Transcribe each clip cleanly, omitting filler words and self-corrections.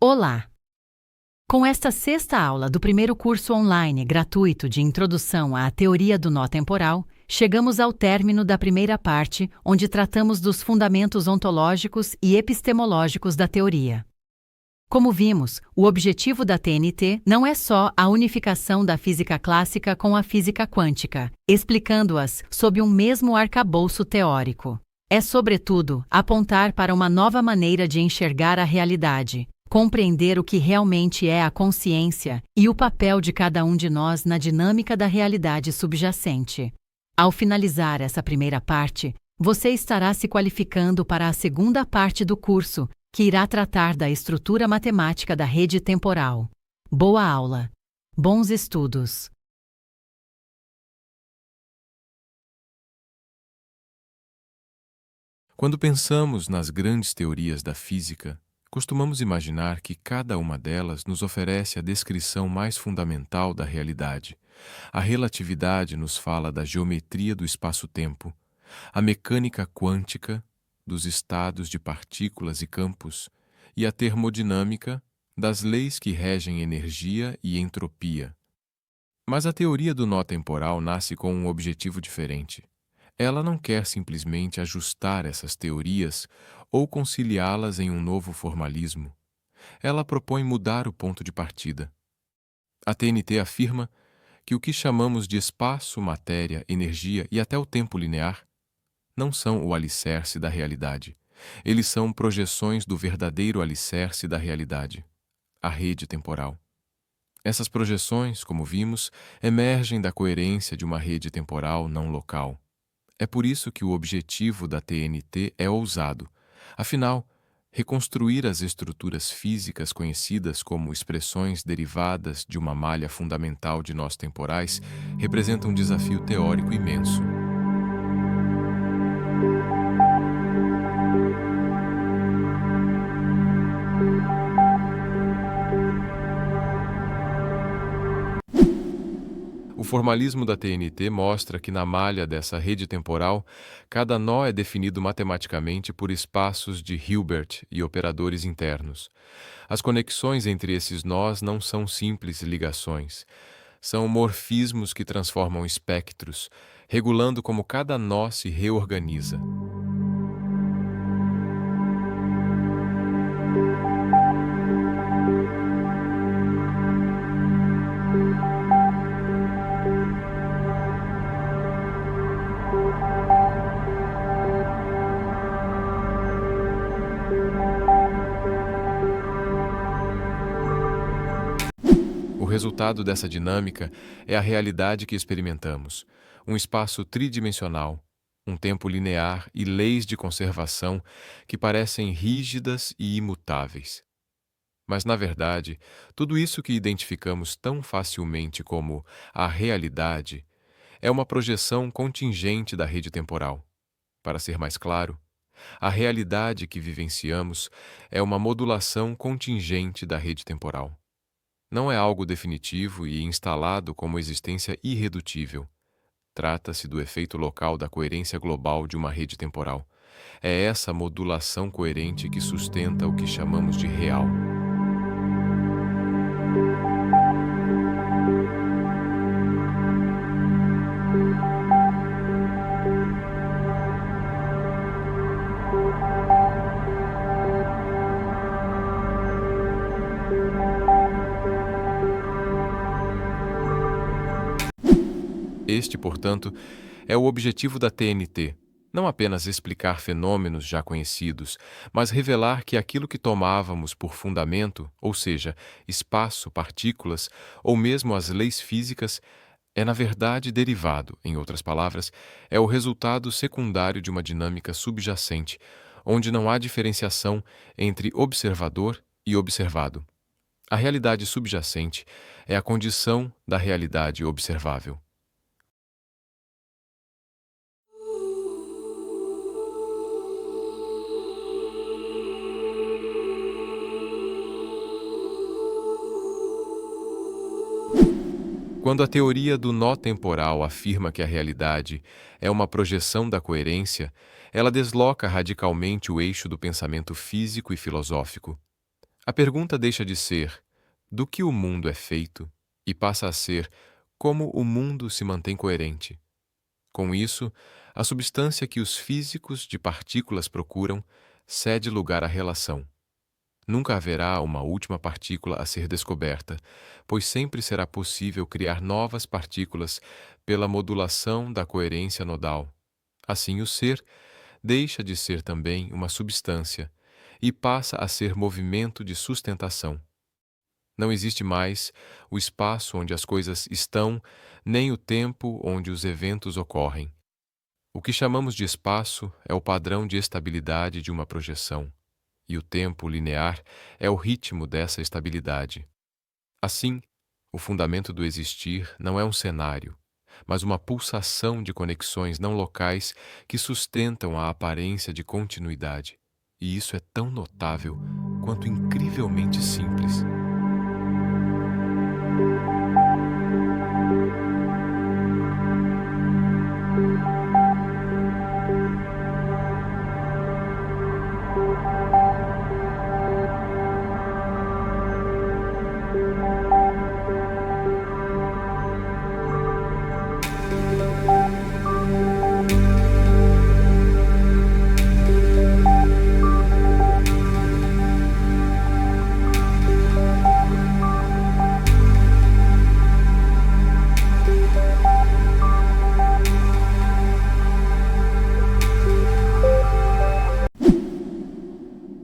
Olá! Com esta sexta aula do primeiro curso online gratuito de Introdução à Teoria do Nó Temporal, chegamos ao término da primeira parte, onde tratamos dos fundamentos ontológicos e epistemológicos da teoria. Como vimos, o objetivo da TNT não é só a unificação da física clássica com a física quântica, explicando-as sob um mesmo arcabouço teórico. É, sobretudo, apontar para uma nova maneira de enxergar a realidade, compreender o que realmente é a consciência e o papel de cada um de nós na dinâmica da realidade subjacente. Ao finalizar essa primeira parte, você estará se qualificando para a segunda parte do curso, que irá tratar da estrutura matemática da rede temporal. Boa aula! Bons estudos! Quando pensamos nas grandes teorias da física, costumamos imaginar que cada uma delas nos oferece a descrição mais fundamental da realidade. A relatividade nos fala da geometria do espaço-tempo, a mecânica quântica, dos estados de partículas e campos, e a termodinâmica, das leis que regem energia e entropia. Mas a teoria do nó temporal nasce com um objetivo diferente. Ela não quer simplesmente ajustar essas teorias ou conciliá-las em um novo formalismo. Ela propõe mudar o ponto de partida. A TNT afirma que o que chamamos de espaço, matéria, energia e até o tempo linear não são o alicerce da realidade. Eles são projeções do verdadeiro alicerce da realidade, a rede temporal. Essas projeções, como vimos, emergem da coerência de uma rede temporal não local. É por isso que o objetivo da TNT é ousado. Afinal, reconstruir as estruturas físicas conhecidas como expressões derivadas de uma malha fundamental de nós temporais representa um desafio teórico imenso. O formalismo da TNT mostra que na malha dessa rede temporal, cada nó é definido matematicamente por espaços de Hilbert e operadores internos. As conexões entre esses nós não são simples ligações. São morfismos que transformam espectros, regulando como cada nó se reorganiza. O resultado dessa dinâmica é a realidade que experimentamos, um espaço tridimensional, um tempo linear e leis de conservação que parecem rígidas e imutáveis. Mas, na verdade, tudo isso que identificamos tão facilmente como a realidade é uma projeção contingente da rede temporal. Para ser mais claro, a realidade que vivenciamos é uma modulação contingente da rede temporal. Não é algo definitivo e instalado como existência irredutível. Trata-se do efeito local da coerência global de uma rede temporal. É essa modulação coerente que sustenta o que chamamos de real. Este, portanto, é o objetivo da TNT, não apenas explicar fenômenos já conhecidos, mas revelar que aquilo que tomávamos por fundamento, ou seja, espaço, partículas, ou mesmo as leis físicas, é na verdade derivado, em outras palavras, é o resultado secundário de uma dinâmica subjacente, onde não há diferenciação entre observador e observado. A realidade subjacente é a condição da realidade observável. Quando a teoria do nó temporal afirma que a realidade é uma projeção da coerência, ela desloca radicalmente o eixo do pensamento físico e filosófico. A pergunta deixa de ser do que o mundo é feito e passa a ser como o mundo se mantém coerente. Com isso, a substância que os físicos de partículas procuram cede lugar à relação. Nunca haverá uma última partícula a ser descoberta, pois sempre será possível criar novas partículas pela modulação da coerência nodal. Assim, o ser deixa de ser também uma substância e passa a ser movimento de sustentação. Não existe mais o espaço onde as coisas estão, nem o tempo onde os eventos ocorrem. O que chamamos de espaço é o padrão de estabilidade de uma projeção, e o tempo linear é o ritmo dessa estabilidade. Assim, o fundamento do existir não é um cenário, mas uma pulsação de conexões não locais que sustentam a aparência de continuidade. E isso é tão notável quanto incrivelmente simples.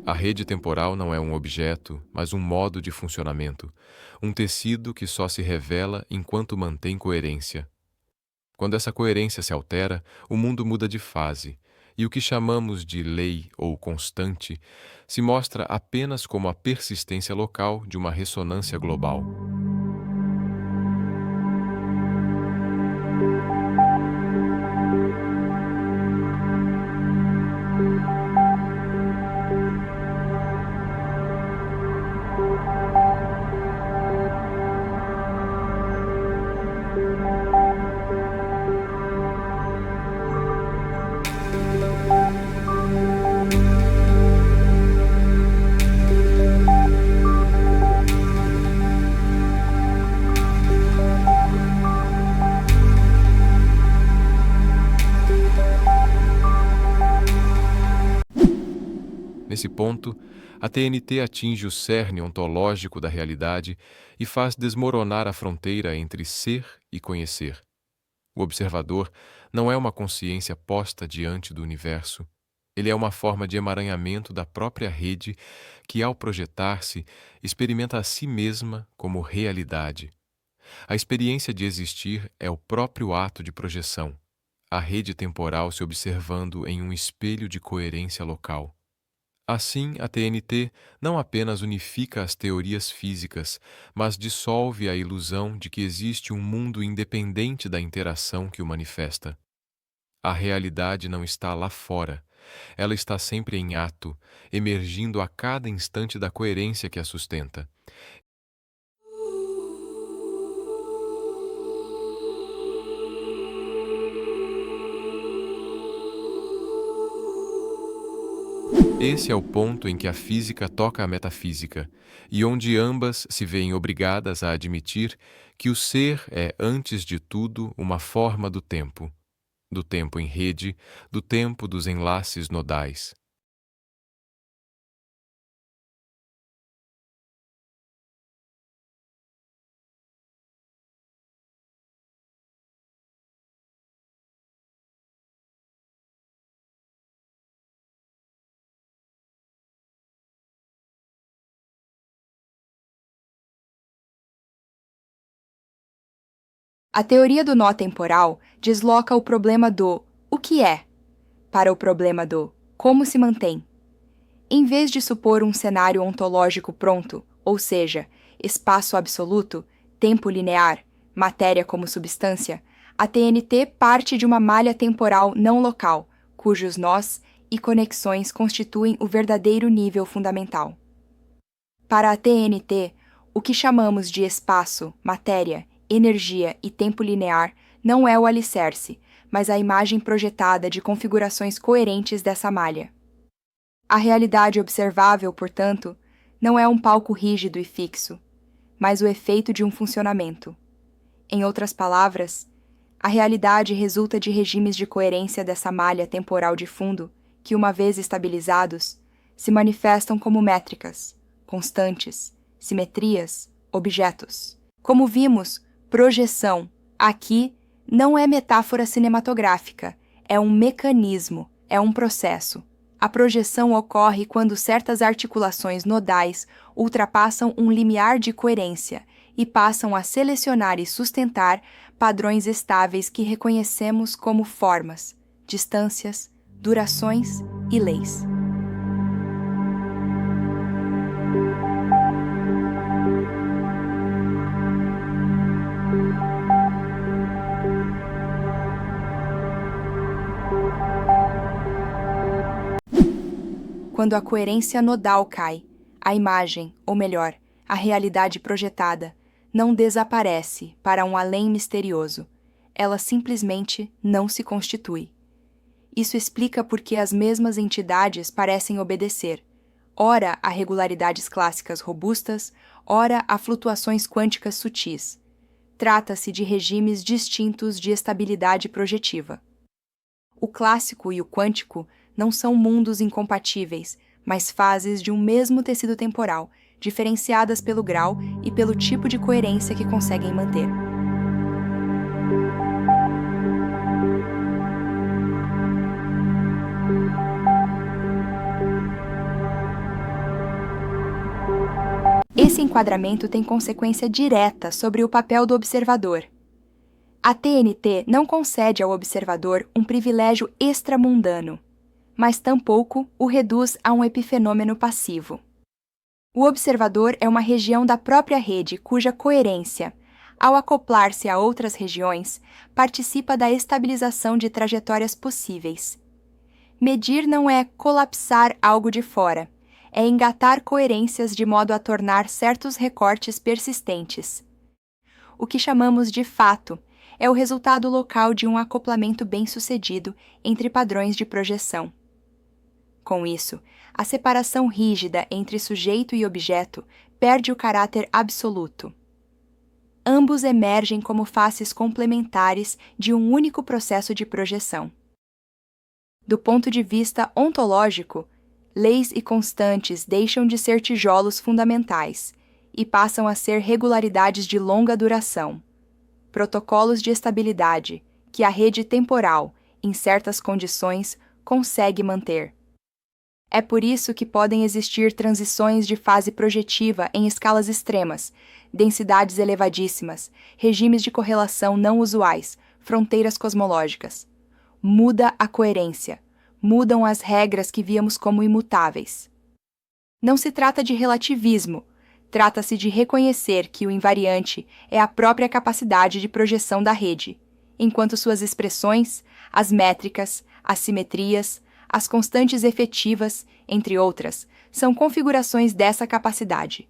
A rede temporal não é um objeto, mas um modo de funcionamento, um tecido que só se revela enquanto mantém coerência. Quando essa coerência se altera, o mundo muda de fase, e o que chamamos de lei ou constante se mostra apenas como a persistência local de uma ressonância global. Nesse ponto, a TNT atinge o cerne ontológico da realidade e faz desmoronar a fronteira entre ser e conhecer. O observador não é uma consciência posta diante do universo. Ele é uma forma de emaranhamento da própria rede que, ao projetar-se, experimenta a si mesma como realidade. A experiência de existir é o próprio ato de projeção, a rede temporal se observando em um espelho de coerência local. Assim, a TNT não apenas unifica as teorias físicas, mas dissolve a ilusão de que existe um mundo independente da interação que o manifesta. A realidade não está lá fora. Ela está sempre em ato, emergindo a cada instante da coerência que a sustenta. Esse é o ponto em que a física toca a metafísica, e onde ambas se veem obrigadas a admitir que o ser é, antes de tudo, uma forma do tempo em rede, do tempo dos enlaces nodais. A teoria do nó temporal desloca o problema do "o que é" para o problema do "como se mantém". Em vez de supor um cenário ontológico pronto, ou seja, espaço absoluto, tempo linear, matéria como substância, a TNT parte de uma malha temporal não local, cujos nós e conexões constituem o verdadeiro nível fundamental. Para a TNT, o que chamamos de espaço, matéria, energia e tempo linear não é o alicerce, mas a imagem projetada de configurações coerentes dessa malha. A realidade observável, portanto, não é um palco rígido e fixo, mas o efeito de um funcionamento. Em outras palavras, a realidade resulta de regimes de coerência dessa malha temporal de fundo que, uma vez estabilizados, se manifestam como métricas, constantes, simetrias, objetos. Como vimos, projeção, aqui, não é metáfora cinematográfica, é um mecanismo, é um processo. A projeção ocorre quando certas articulações nodais ultrapassam um limiar de coerência e passam a selecionar e sustentar padrões estáveis que reconhecemos como formas, distâncias, durações e leis. Quando a coerência nodal cai, a imagem, ou melhor, a realidade projetada, não desaparece para um além misterioso. Ela simplesmente não se constitui. Isso explica por que as mesmas entidades parecem obedecer, ora a regularidades clássicas robustas, ora a flutuações quânticas sutis. Trata-se de regimes distintos de estabilidade projetiva. O clássico e o quântico não são mundos incompatíveis, mas fases de um mesmo tecido temporal, diferenciadas pelo grau e pelo tipo de coerência que conseguem manter. Esse enquadramento tem consequência direta sobre o papel do observador. A TNT não concede ao observador um privilégio extramundano, mas tampouco o reduz a um epifenômeno passivo. O observador é uma região da própria rede cuja coerência, ao acoplar-se a outras regiões, participa da estabilização de trajetórias possíveis. Medir não é colapsar algo de fora, é engatar coerências de modo a tornar certos recortes persistentes. O que chamamos de fato é o resultado local de um acoplamento bem-sucedido entre padrões de projeção. Com isso, a separação rígida entre sujeito e objeto perde o caráter absoluto. Ambos emergem como faces complementares de um único processo de projeção. Do ponto de vista ontológico, leis e constantes deixam de ser tijolos fundamentais e passam a ser regularidades de longa duração, protocolos de estabilidade que a rede temporal, em certas condições, consegue manter. É por isso que podem existir transições de fase projetiva em escalas extremas, densidades elevadíssimas, regimes de correlação não usuais, fronteiras cosmológicas. Muda a coerência, mudam as regras que víamos como imutáveis. Não se trata de relativismo, trata-se de reconhecer que o invariante é a própria capacidade de projeção da rede, enquanto suas expressões, as métricas, as simetrias, as constantes efetivas, entre outras, são configurações dessa capacidade.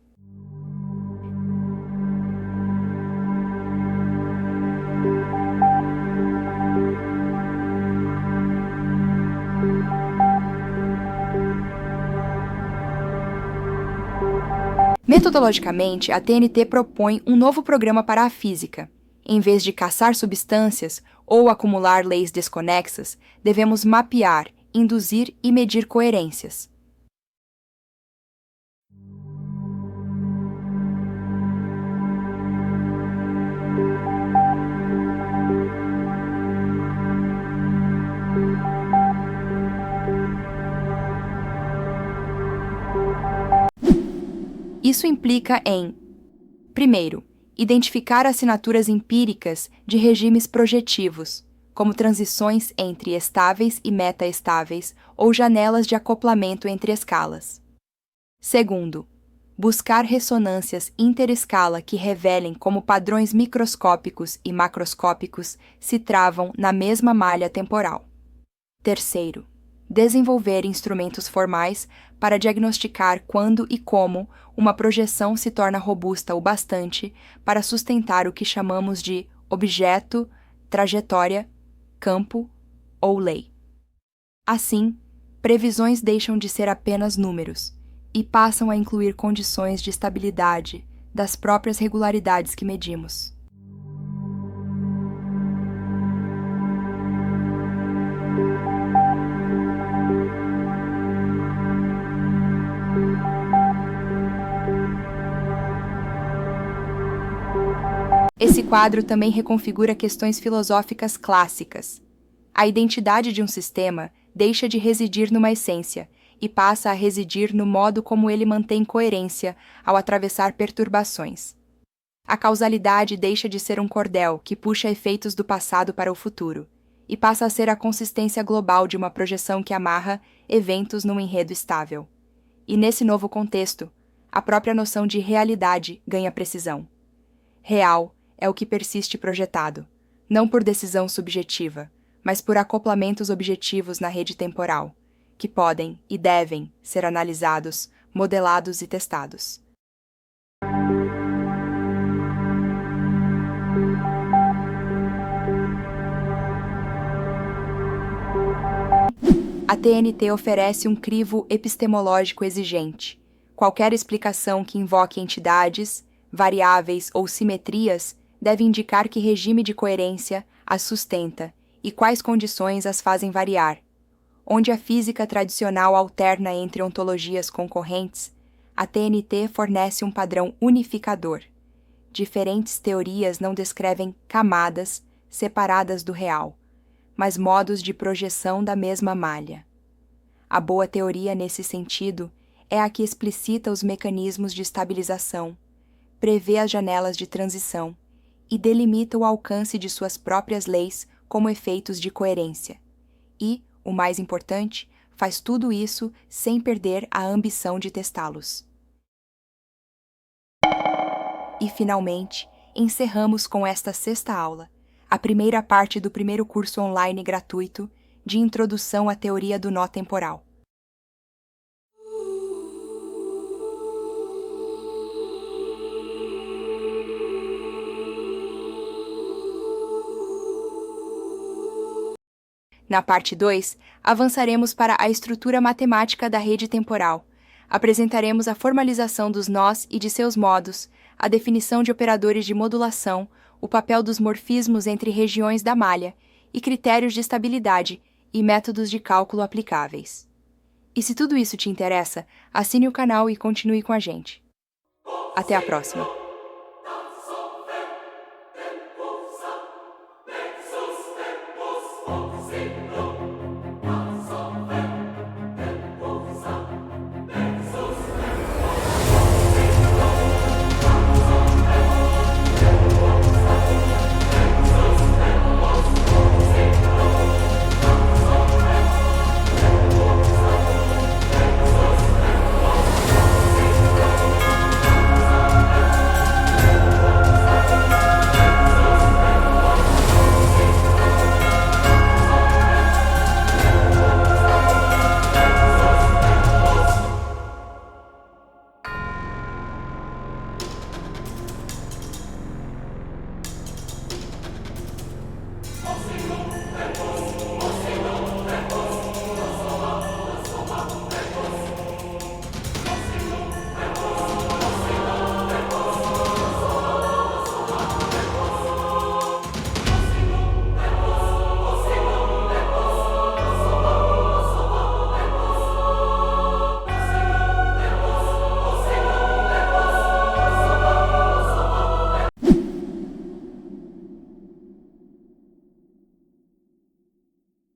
Metodologicamente, a TNT propõe um novo programa para a física. Em vez de caçar substâncias ou acumular leis desconexas, devemos mapear, induzir e medir coerências. Isso implica em, primeiro, identificar assinaturas empíricas de regimes projetivos, como transições entre estáveis e metaestáveis ou janelas de acoplamento entre escalas. Segundo, buscar ressonâncias interescala que revelem como padrões microscópicos e macroscópicos se travam na mesma malha temporal. Terceiro, desenvolver instrumentos formais para diagnosticar quando e como uma projeção se torna robusta o bastante para sustentar o que chamamos de objeto, trajetória, campo ou lei. Assim, previsões deixam de ser apenas números, e passam a incluir condições de estabilidade das próprias regularidades que medimos. Esse quadro também reconfigura questões filosóficas clássicas. A identidade de um sistema deixa de residir numa essência e passa a residir no modo como ele mantém coerência ao atravessar perturbações. A causalidade deixa de ser um cordel que puxa efeitos do passado para o futuro e passa a ser a consistência global de uma projeção que amarra eventos num enredo estável. E nesse novo contexto, a própria noção de realidade ganha precisão. Real é o que persiste projetado, não por decisão subjetiva, mas por acoplamentos objetivos na rede temporal, que podem e devem ser analisados, modelados e testados. A TNT oferece um crivo epistemológico exigente. Qualquer explicação que invoque entidades, variáveis ou simetrias deve indicar que regime de coerência as sustenta e quais condições as fazem variar. Onde a física tradicional alterna entre ontologias concorrentes, a TNT fornece um padrão unificador. Diferentes teorias não descrevem camadas separadas do real, mas modos de projeção da mesma malha. A boa teoria, nesse sentido, é a que explicita os mecanismos de estabilização, prevê as janelas de transição e delimita o alcance de suas próprias leis como efeitos de coerência. E, o mais importante, faz tudo isso sem perder a ambição de testá-los. E, finalmente, encerramos com esta sexta aula, a primeira parte do primeiro curso online gratuito de Introdução à Teoria do Nó Temporal. Na parte 2, avançaremos para a estrutura matemática da rede temporal. Apresentaremos a formalização dos nós e de seus modos, a definição de operadores de modulação, o papel dos morfismos entre regiões da malha e critérios de estabilidade e métodos de cálculo aplicáveis. E se tudo isso te interessa, assine o canal e continue com a gente. Até a próxima!